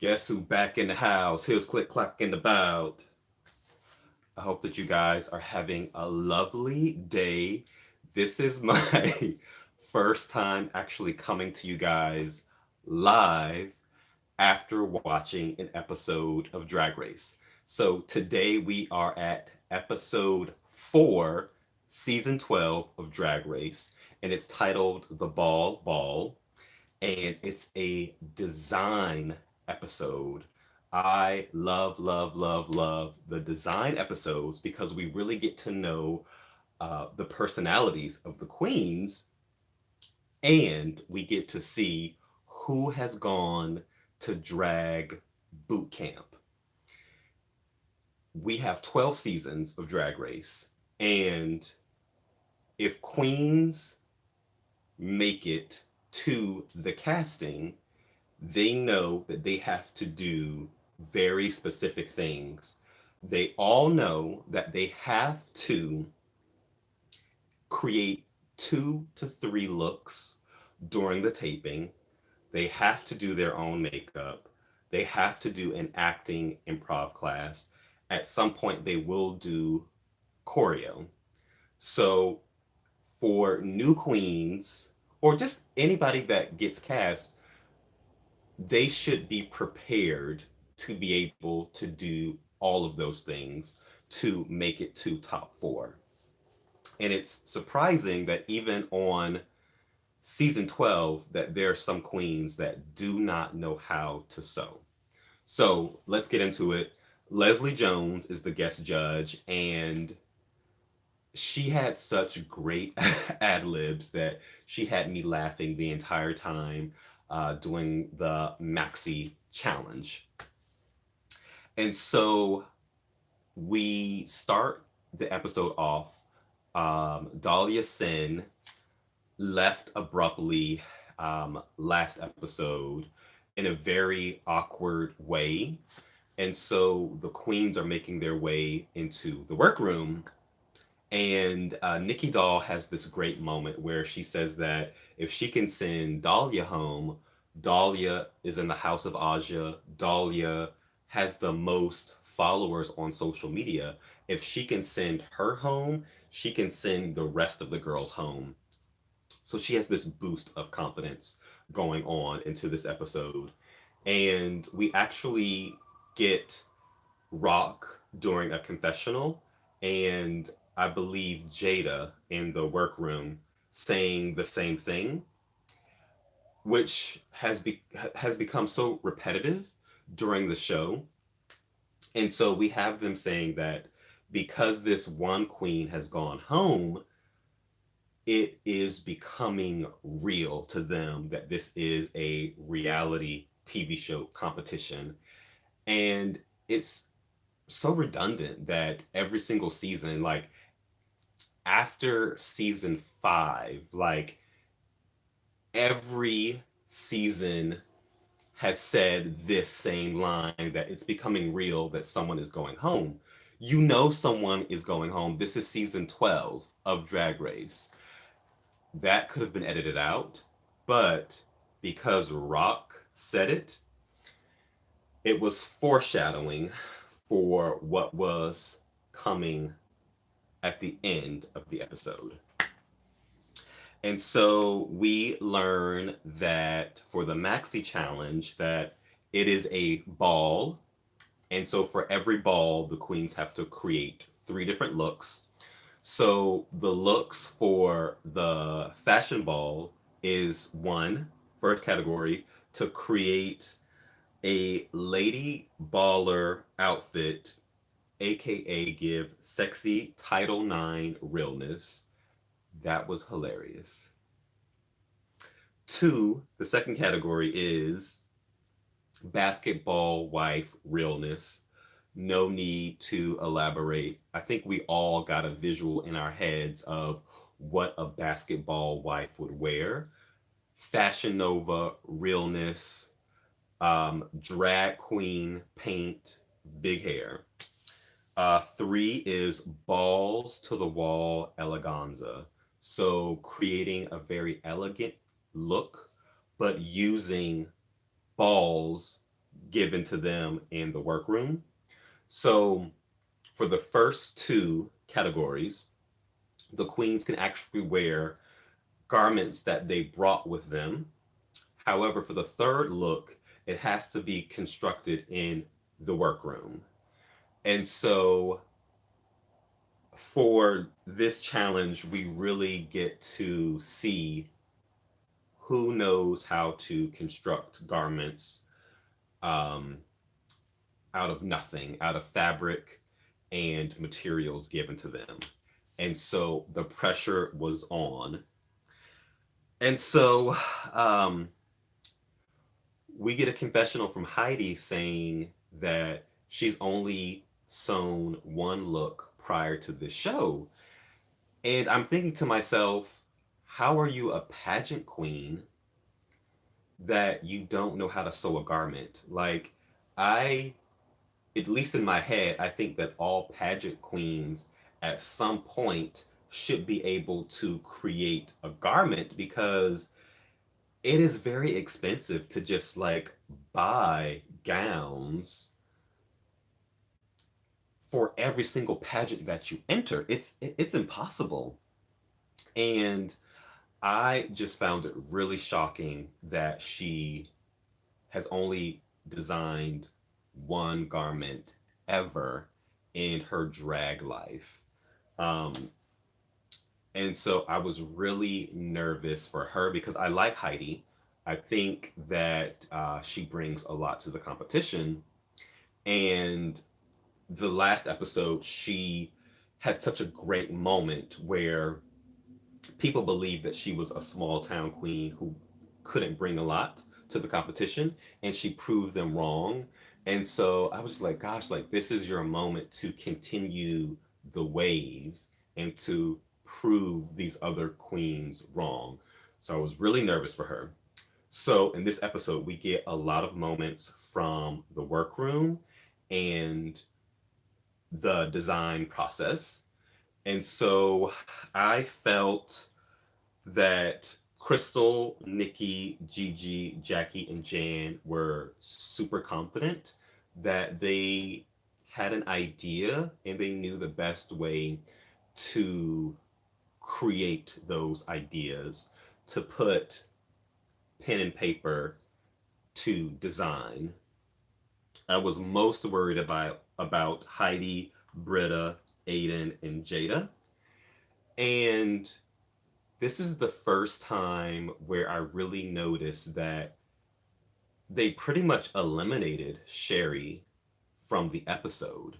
Guess who back in the house? Heels click clack in the bout. I hope that you guys are having a lovely day. This is my first time actually coming to you guys live after watching an episode of Drag Race. So today we are at episode 4, season 12 of Drag Race, and it's titled The Ball Ball, and it's a design episode. I love, love, love, love the design episodes because we really get to know the personalities of the queens, and we get to see who has gone to drag boot camp. We have 12 seasons of Drag Race, and if queens make it to the casting, they know that they have to do very specific things. They all know that they have to create 2 to 3 looks during the taping. They have to do their own makeup. They have to do an acting improv class. At some point, they will do choreo. So, for new queens or just anybody that gets cast, they should be prepared to be able to do all of those things to make it to top 4. And it's surprising that even on season 12 that there are some queens that do not know how to sew. So let's get into it. Leslie Jones is the guest judge, and she had such great ad libs that she had me laughing the entire time doing the maxi challenge. And so we start the episode off. Dahlia Sin left abruptly last episode in a very awkward way. And so the queens are making their way into the workroom. And Nikki Doll has this great moment where she says that if she can send Dahlia home, Dahlia is in the house of Aja. Dahlia has the most followers on social media. If she can send her home, she can send the rest of the girls home. So she has this boost of confidence going on into this episode. And we actually get Rock during a confessional, and I believe Jada in the workroom saying the same thing, which has become so repetitive during the show. And so we have them saying that because this one queen has gone home, it is becoming real to them that this is a reality TV show competition. And it's so redundant that every single season, like after season 5, like every season has said this same line that it's becoming real that someone is going home. You know, someone is going home. This is season 12 of Drag Race. That could have been edited out, but because Rock said it, it was foreshadowing for what was coming at the end of the episode. And so we learn that for the Maxi Challenge that it is a ball. And so for every ball, the queens have to create 3 different looks. So the looks for the fashion ball is one, first category, to create a lady baller outfit, aka give sexy Title IX realness. That was hilarious. 2, the second category is basketball wife realness. No need to elaborate. I think we all got a visual in our heads of what a basketball wife would wear. Fashion Nova realness, drag queen paint, big hair. 3 is balls to the wall eleganza. So creating a very elegant look, but using balls given to them in the workroom. So for the first two categories, the queens can actually wear garments that they brought with them. However, for the third look, it has to be constructed in the workroom. And so for this challenge, we really get to see who knows how to construct garments um, out of nothing, out of fabric and materials given to them. And so the pressure was on. And so um, we get a confessional from Heidi saying that she's only sewn one look prior to the show. And I'm thinking to myself, how are you a pageant queen that you don't know how to sew a garment? Like, I, at least in my head, I think that all pageant queens at some point should be able to create a garment because it is very expensive to just like buy gowns for every single pageant that you enter. It's impossible. And I just found it really shocking that she has only designed one garment ever in her drag life. Um, and so I was really nervous for her because I like Heidi. I think that she brings a lot to the competition. And the last episode, she had such a great moment where people believed that she was a small town queen who couldn't bring a lot to the competition, and she proved them wrong. And so I was like, gosh, like this is your moment to continue the wave and to prove these other queens wrong. So I was really nervous for her. So in this episode, we get a lot of moments from the workroom and the design process. And so I felt that Crystal, Nicky, Gigi, Jackie, and Jan were super confident that they had an idea and they knew the best way to create those ideas, to put pen and paper to design. I was most worried about Heidi, Britta, Aiden, and Jada. And this is the first time where I really noticed that they pretty much eliminated Sherry from the episode.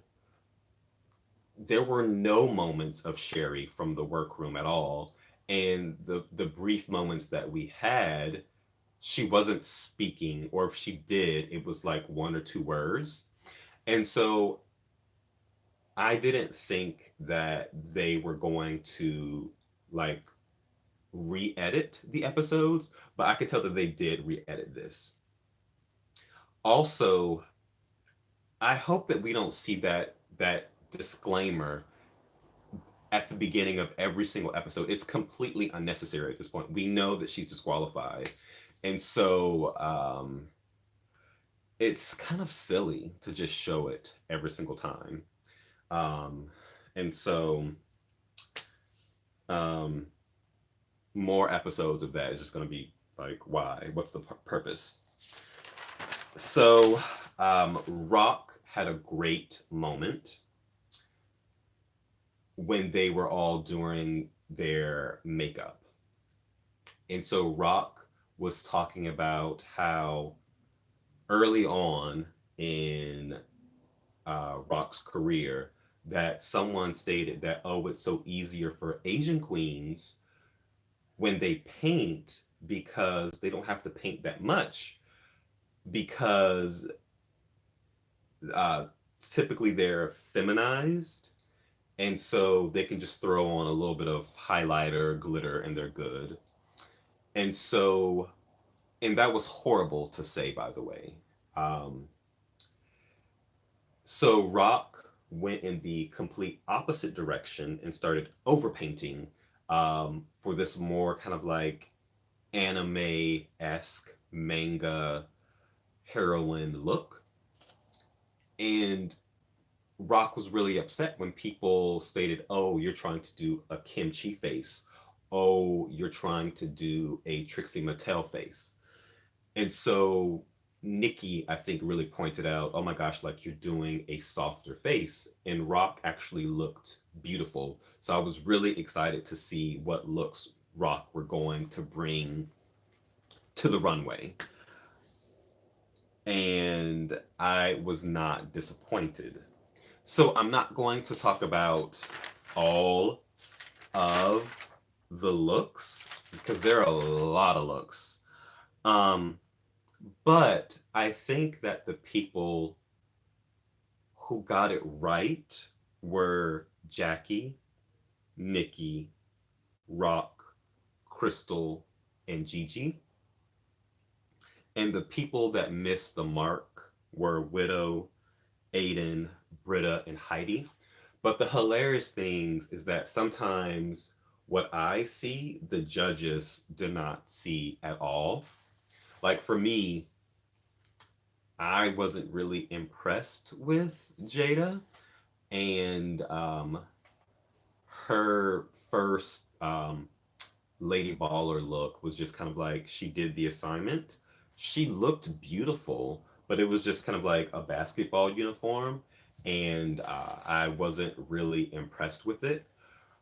There were no moments of Sherry from the workroom at all. And the brief moments that we had, she wasn't speaking, or if she did, it was like one or two words. And so I didn't think that they were going to like re-edit the episodes, but I could tell that they did re-edit this. Also, I hope that we don't see that disclaimer at the beginning of every single episode. It's completely unnecessary at this point. We know that she's disqualified. And so it's kind of silly to just show it every single time. Um, and so um, more episodes of that is just going to be like, why? What's the purpose? So Rock had a great moment when they were all doing their makeup. And so Rock was talking about how early on in Rock's career that someone stated that, oh, it's so easier for Asian queens when they paint because they don't have to paint that much because uh, typically they're feminized and so they can just throw on a little bit of highlighter, glitter, and they're good. And so, and that was horrible to say, by the way. Um, so Rock went in the complete opposite direction and started overpainting for this more kind of like anime esque manga heroine look. And Rock was really upset when people stated, "Oh, you're trying to do a kimchi face. Oh, you're trying to do a Trixie Mattel face." And so Nicky, I think, really pointed out, "Oh my gosh, like you're doing a softer face." And Rock actually looked beautiful. So I was really excited to see what looks Rock were going to bring to the runway. And I was not disappointed. So I'm not going to talk about all of the looks because there are a lot of looks. Um, but I think that the people who got it right were Jackie, Nikki, Rock, Crystal, and Gigi. And the people that missed the mark were Widow, Aiden, Britta, and Heidi. But the hilarious things is that sometimes what I see, the judges do not see at all. Like for me, I wasn't really impressed with Jada, and her first Lady Baller look was just kind of like she did the assignment. She looked beautiful, but it was just kind of like a basketball uniform, and I wasn't really impressed with it.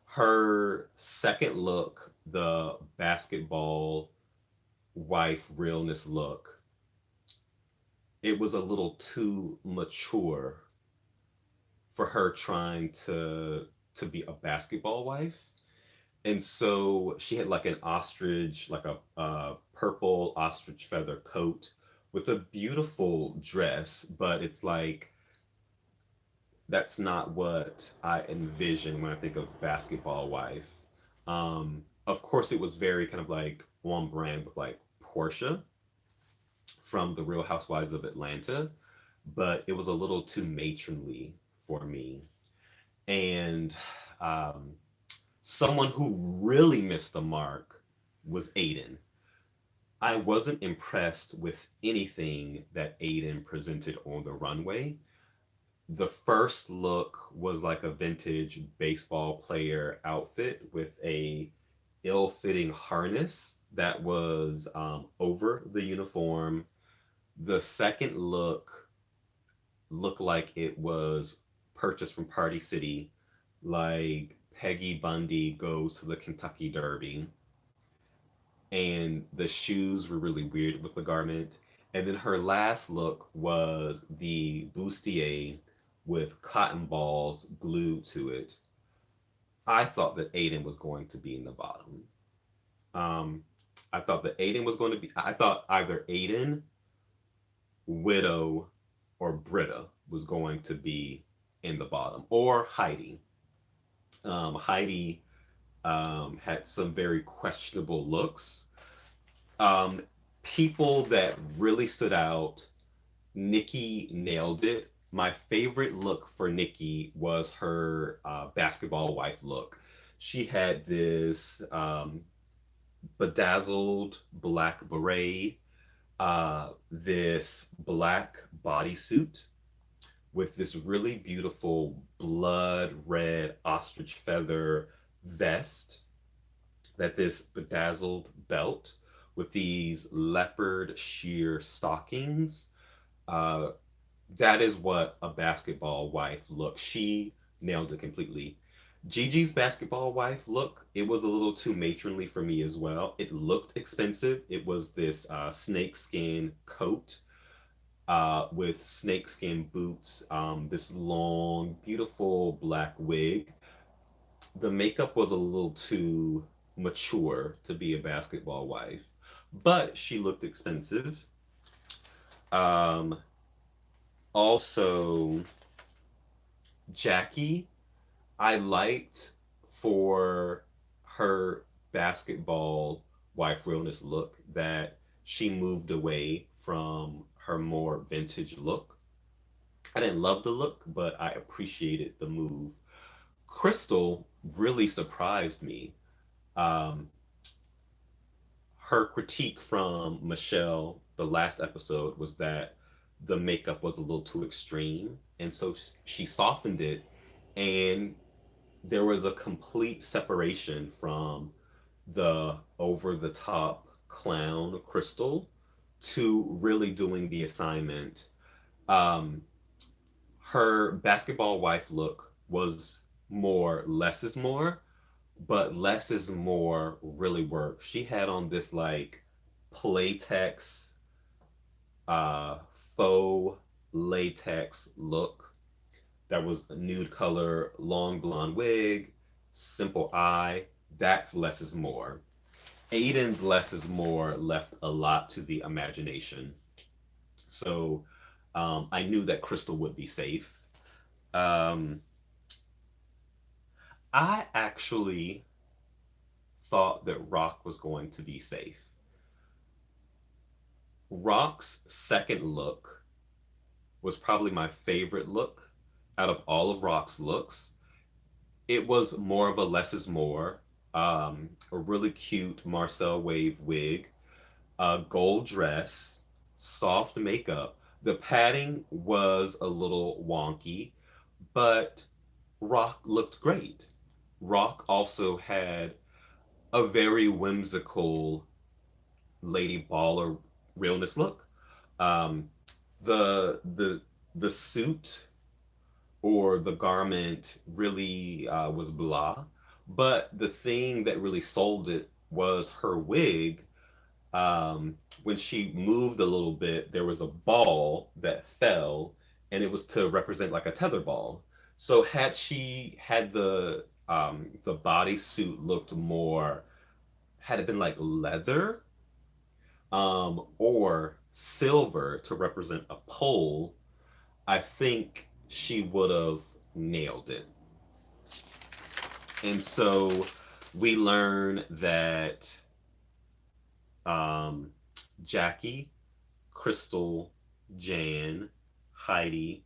Her second look, the basketball wife realness look, it was a little too mature for her trying to be a basketball wife. And so she had like an ostrich, like a purple ostrich feather coat with a beautiful dress, but it's like that's not what I envision when I think of basketball wife. Of course, it was very kind of like on brand with like Portia from the Real Housewives of Atlanta, but it was a little too matronly for me. And um, someone who really missed the mark was Aiden. I wasn't impressed with anything that Aiden presented on the runway. The first look was like a vintage baseball player outfit with a ill-fitting harness that was over the uniform. The second look looked like it was purchased from Party City, like Peggy Bundy goes to the Kentucky Derby, and the shoes were really weird with the garment. And then her last look was the bustier with cotton balls glued to it. I thought that Aiden was going to be in the bottom. Um, I thought that Aiden was going to be. I thought either Aiden, Widow, or Britta was going to be in the bottom, or Heidi. Heidi had some very questionable looks. Um, People that really stood out, Nikki nailed it. My favorite look for Nikki was her basketball wife look. She had this bedazzled black beret, this black bodysuit with this really beautiful blood red ostrich feather vest, that this bedazzled belt with these leopard sheer stockings. Uh, that is what a basketball wife look. She nailed it completely. Gigi's basketball wife look, it was a little too matronly for me as well. It looked expensive. It was this snakeskin coat with snakeskin boots, this long, beautiful black wig. The makeup was a little too mature to be a basketball wife, but she looked expensive. Um, Also, Jackie, I liked for her basketball wife realness look that she moved away from her more vintage look. I didn't love the look, but I appreciated the move. Crystal really surprised me. Um, Her critique from Michelle the last episode was that the makeup was a little too extreme, and so she softened it, and there was a complete separation from the over the top clown Crystal to really doing the assignment. Um, Her basketball wife look was more less is more, but less is more really worked. She had on this like playtex, uh, faux latex look that was a nude color, long blonde wig, simple eye. That's less is more. Aiden's less is more left a lot to the imagination. So I knew that Crystal would be safe. Um, I actually thought that Rock was going to be safe. Rock's second look was probably my favorite look out of all of Rock's looks. It was more of a less is more, a really cute Marcel Wave wig, a gold dress, soft makeup. The padding was a little wonky, but Rock looked great. Rock also had a very whimsical lady baller realness look. Um, the suit or the garment really was blah, but the thing that really sold it was her wig. When she moved a little bit, there was a ball that fell, and it was to represent like a tether ball. So had she had the bodysuit looked more, had it been like leather, or silver to represent a pole, I think she would have nailed it. And so we learn that um, Jackie, Crystal, Jan, Heidi,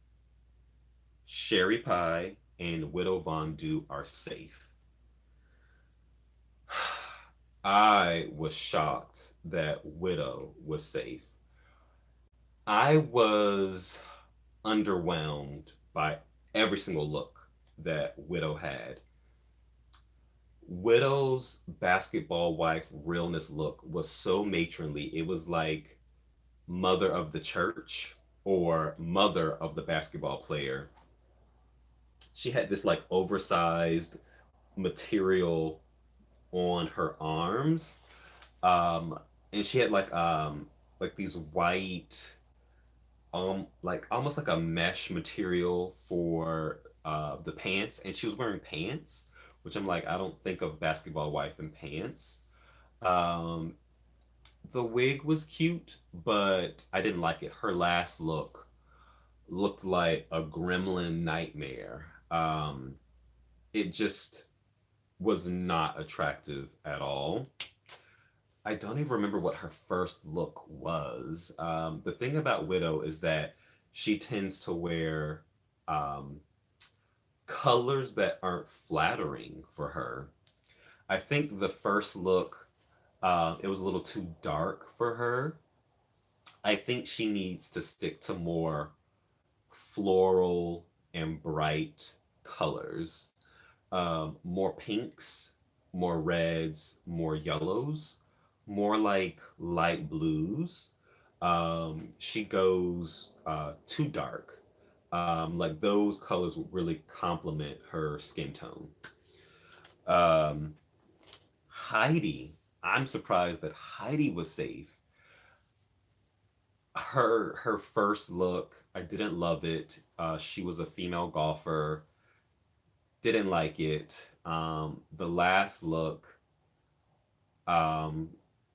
Sherry Pie, and Widow Von Du are safe. I was shocked that Widow was safe. I was underwhelmed by every single look that Widow had. Widow's basketball wife realness look was so matronly. It was like mother of the church or mother of the basketball player. She had this like oversized material on her arms. And she had like these white like almost like a mesh material for the pants, and she was wearing pants, which I'm like, I don't think of basketball wife in pants. Um, the wig was cute, but I didn't like it. Her last look looked like a gremlin nightmare. It just was not attractive at all. I don't even remember what her first look was. The thing about Widow is that she tends to wear um, colors that aren't flattering for her. I think the first look, it was a little too dark for her. I think she needs to stick to more floral and bright colors, more pinks, more reds, more yellows, more like light blues. She goes too dark. Like those colors would really complement her skin tone. Um, Heidi, I'm surprised that Heidi was safe. Her first look, I didn't love it. She was a female golfer. Didn't like it. The last look um,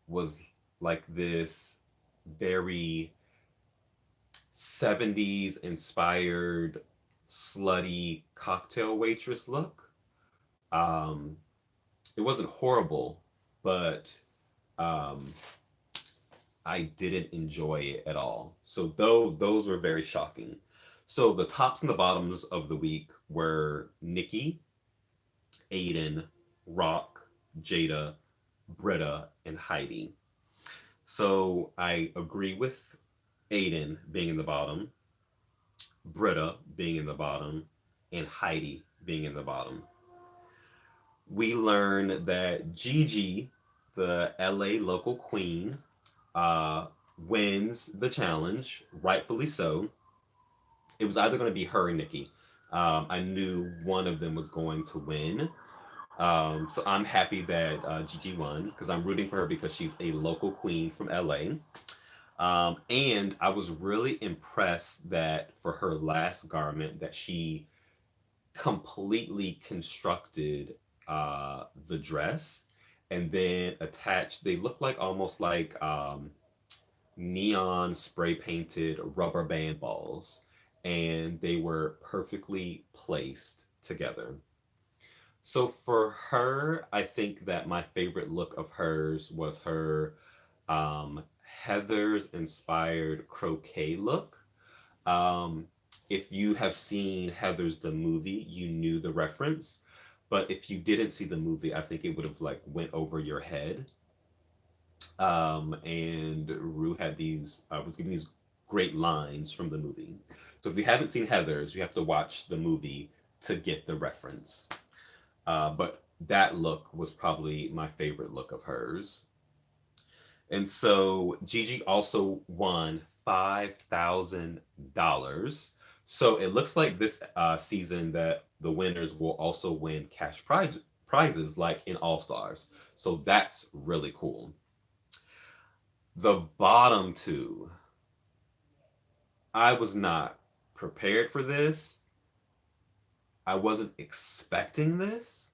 was like this very 70s inspired slutty cocktail waitress look. Um, it wasn't horrible, but um, I didn't enjoy it at all. So though those were very shocking. So the tops and the bottoms of the week were Nicky, Aiden, Rock, Jada, Britta, and Heidi. So I agree with Aiden being in the bottom, Britta being in the bottom, and Heidi being in the bottom. We learn that Gigi, the LA local queen, uh, wins the challenge, rightfully so. It was either going to be her or Nicky. I knew one of them was going to win. So I'm happy that Gigi won because I'm rooting for her because she's a local queen from LA. And I was really impressed that for her last garment that she completely constructed the dress and then attached. They look like almost like neon spray painted rubber band balls, and they were perfectly placed together. So for her, I think that my favorite look of hers was her um, Heather's inspired croquet look. Um, if you have seen Heather's the movie, you knew the reference. But if you didn't see the movie, I think it would have like went over your head. And Rue had these was giving these great lines from the movie. So if you haven't seen Heather's, you have to watch the movie to get the reference. But that look was probably my favorite look of hers. And so Gigi also won $5,000. So it looks like this season that the winners will also win prizes like in All Stars. So that's really cool. The bottom two, I was not prepared for this. I wasn't expecting this.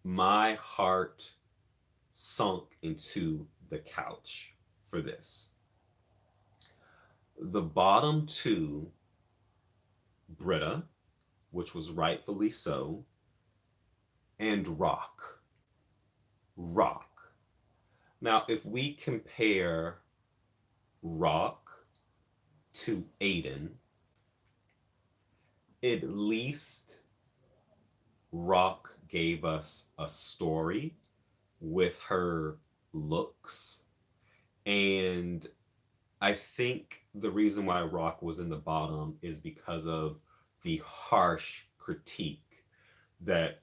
My heart sunk into the couch for this. The bottom two, Britta, which was rightfully so, and Rock. Rock. Now, if we compare Rock to Aiden, at least Rock gave us a story with her looks. And I think the reason why Rock was in the bottom is because of the harsh critique that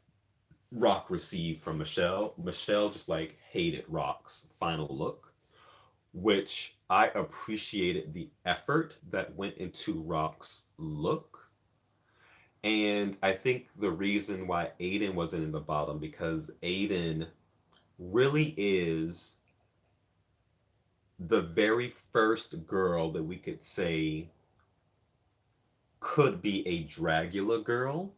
Rock received from Michelle. Michelle just like hated Rock's final look, which I appreciated the effort that went into Rock's look. And I think the reason why Aiden wasn't in the bottom because Aiden really is the very first girl that we could say could be a Dragula girl,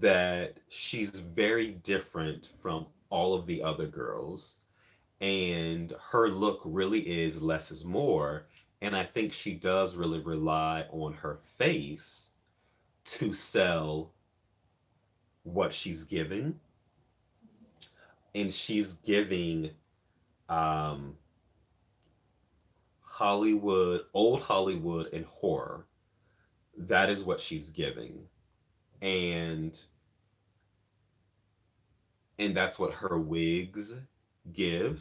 that she's very different from all of the other girls. And her look really is less is more. And I think she does really rely on her face to sell what she's giving. And she's giving um, Hollywood, old Hollywood, and horror. That is what she's giving. And and that's what her wigs give.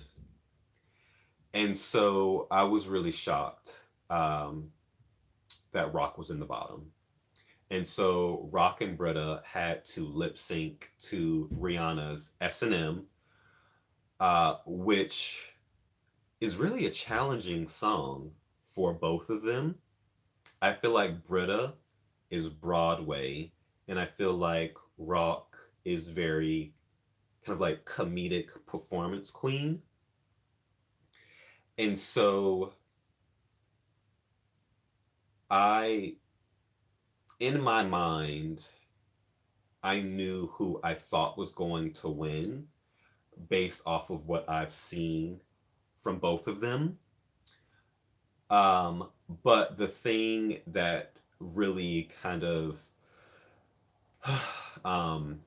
And so I was really shocked that Rock was in the bottom. And so Rock and Britta had to lip sync to Rihanna's S&M, which is really a challenging song for both of them. I feel like Britta is Broadway, and I feel like Rock is very kind of like comedic performance queen. And so I, in my mind, I knew who I thought was going to win based off of what I've seen from both of them. Um, but the thing that really kind of um,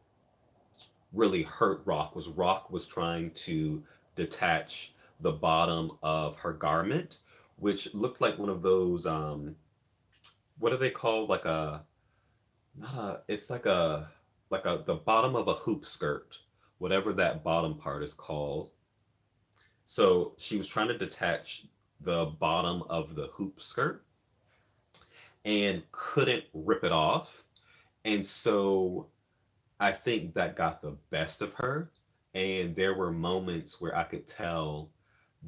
really hurt Rock was trying to detach the bottom of her garment, which looked like one of those what are they called? Like a not a it's like a the bottom of a hoop skirt, whatever that bottom part is called. So she was trying to detach the bottom of the hoop skirt and couldn't rip it off. And so I think that got the best of her. And there were moments where I could tell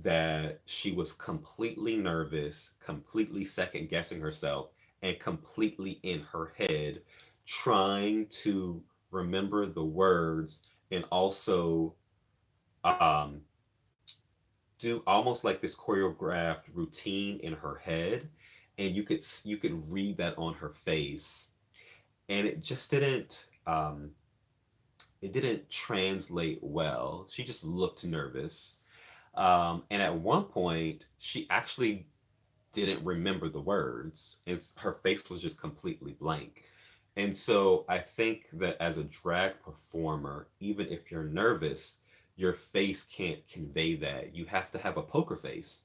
that she was completely nervous, completely second guessing herself, and completely in her head, trying to remember the words and also um, do almost like this choreographed routine in her head. And you could read that on her face, and it just didn't translate well. She just looked nervous. And at one point, she actually didn't remember the words. Her face was just completely blank. And so I think that as a drag performer, even if you're nervous, your face can't convey that. You have to have a poker face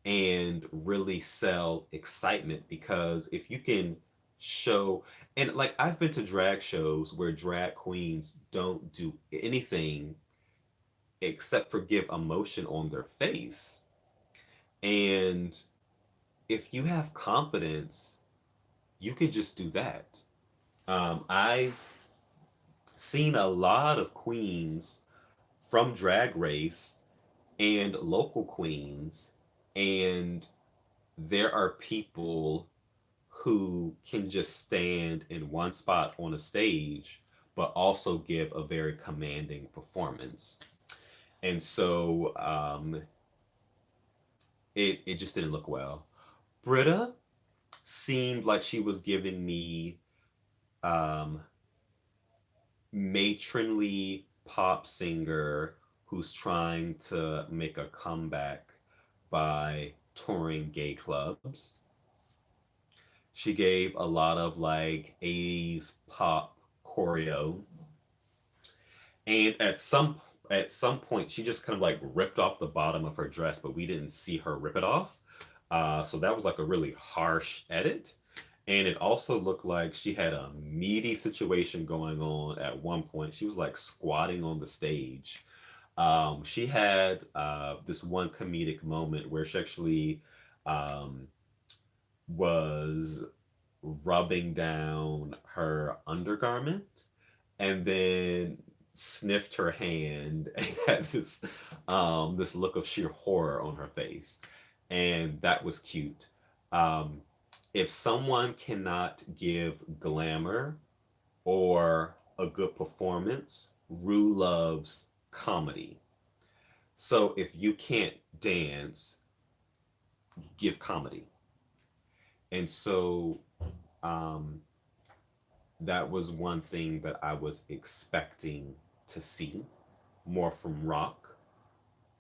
and really sell excitement, because if you can show, and like I've been to drag shows where drag queens don't do anything except for give emotion on their face. And if you have confidence, you could just do that. I've seen a lot of queens from Drag Race and local queens, and there are people who can just stand in one spot on a stage, but also give a very commanding performance. And so it just didn't look well. Britta seemed like she was giving me um, matronly pop singer who's trying to make a comeback by touring gay clubs. She gave a lot of like 80s pop choreo, and at some point she just kind of like ripped off the bottom of her dress, but we didn't see her rip it off. So that was like a really harsh edit. And it also looked like she had a meaty situation going on at one point. She was like squatting on the stage. She had this one comedic moment where she actually um, was rubbing down her undergarment and then sniffed her hand and had this look of sheer horror on her face, and that was cute. Um, if someone cannot give glamour or a good performance, Rue loves comedy. So if you can't dance, give comedy. And so um, that was one thing that I was expecting to see more from rock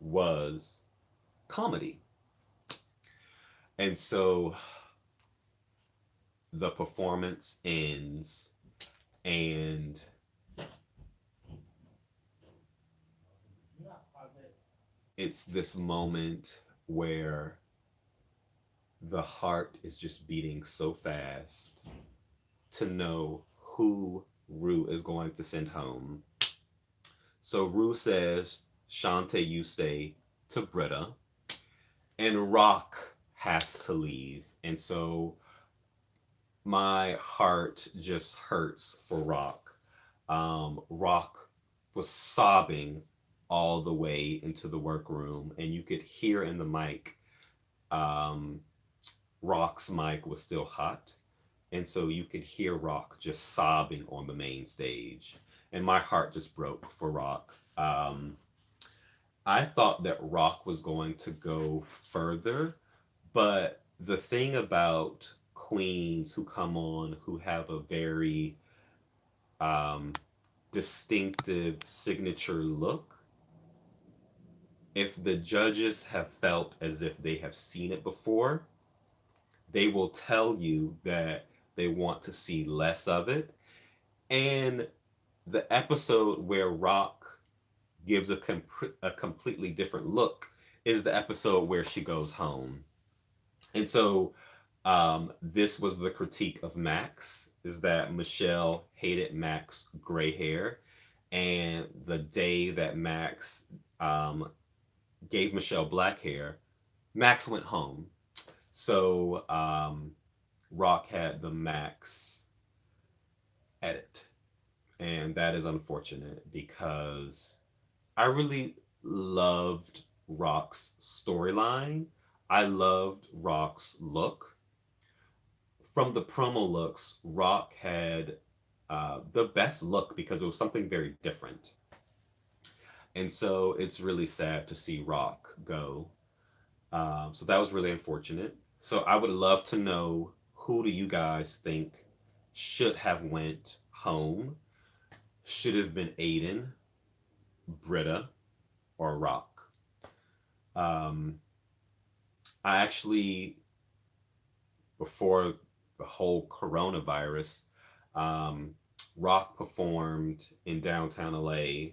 was comedy. And so the performance ends, and it's this moment where the heart is just beating so fast to know who Rue is going to send home. So Rue says, Shante, you stay, to Britta, and Rock has to leave. And so my heart just hurts for Rock. Rock was sobbing all the way into the workroom, and you could hear in the mic, um, Rock's mic was still hot. And so you could hear Rock just sobbing on the main stage. And my heart just broke for Rock. I thought that Rock was going to go further, but the thing about queens who come on who have a very um, distinctive signature look, if the judges have felt as if they have seen it before, they will tell you that they want to see less of it. And the episode where Rock gives a completely different look is the episode where she goes home. And so this was the critique of Max, is that Michelle hated Max gray hair. And the day that Max um, gave Michelle black hair, Max went home. So Rock had the Max edit. And that is unfortunate because I really loved Rock's storyline. I loved Rock's look. From the promo looks, Rock had the best look because it was something very different. And so it's really sad to see Rock go. So that was really unfortunate. So I would love to know, who do you guys think should have went home? Should have been Aiden, Britta, or Rock? Um, I actually, before the whole coronavirus, um, Rock performed in downtown LA,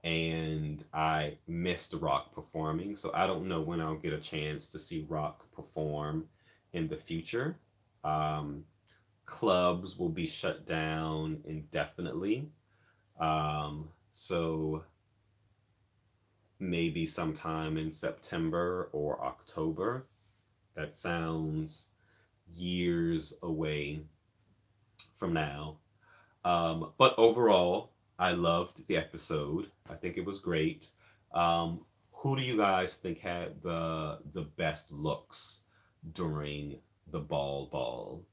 and I missed Rock performing. So I don't know when I'll get a chance to see Rock perform in the future. Um, Clubs will be shut down indefinitely. So maybe sometime in September or October. That sounds years away from now. But overall, I loved the episode. I think it was great. Um, who do you guys think had the best looks during the ball?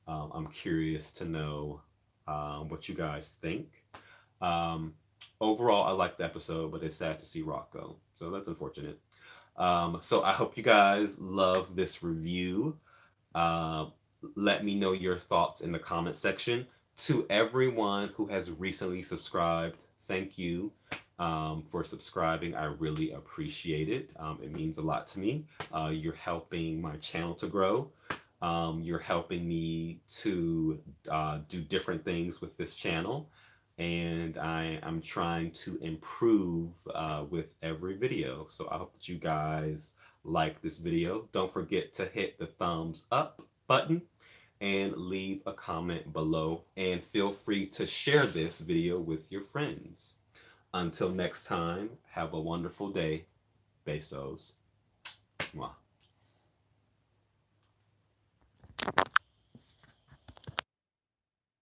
I'm curious to know what you guys think. Um, Overall, I liked the episode, but it's sad to see Rock go. So that's unfortunate. So I hope you guys love this review. Uh, Let me know your thoughts in the comment section. To everyone who has recently subscribed, thank you for subscribing. I really appreciate it. It means a lot to me. You're helping my channel to grow. You're helping me to do different things with this channel. And I'm trying to improve with every video. So I hope that you guys like this video. Don't forget to hit the thumbs up button and leave a comment below. And feel free to share this video with your friends. Until next time, have a wonderful day. Besos. Mwah.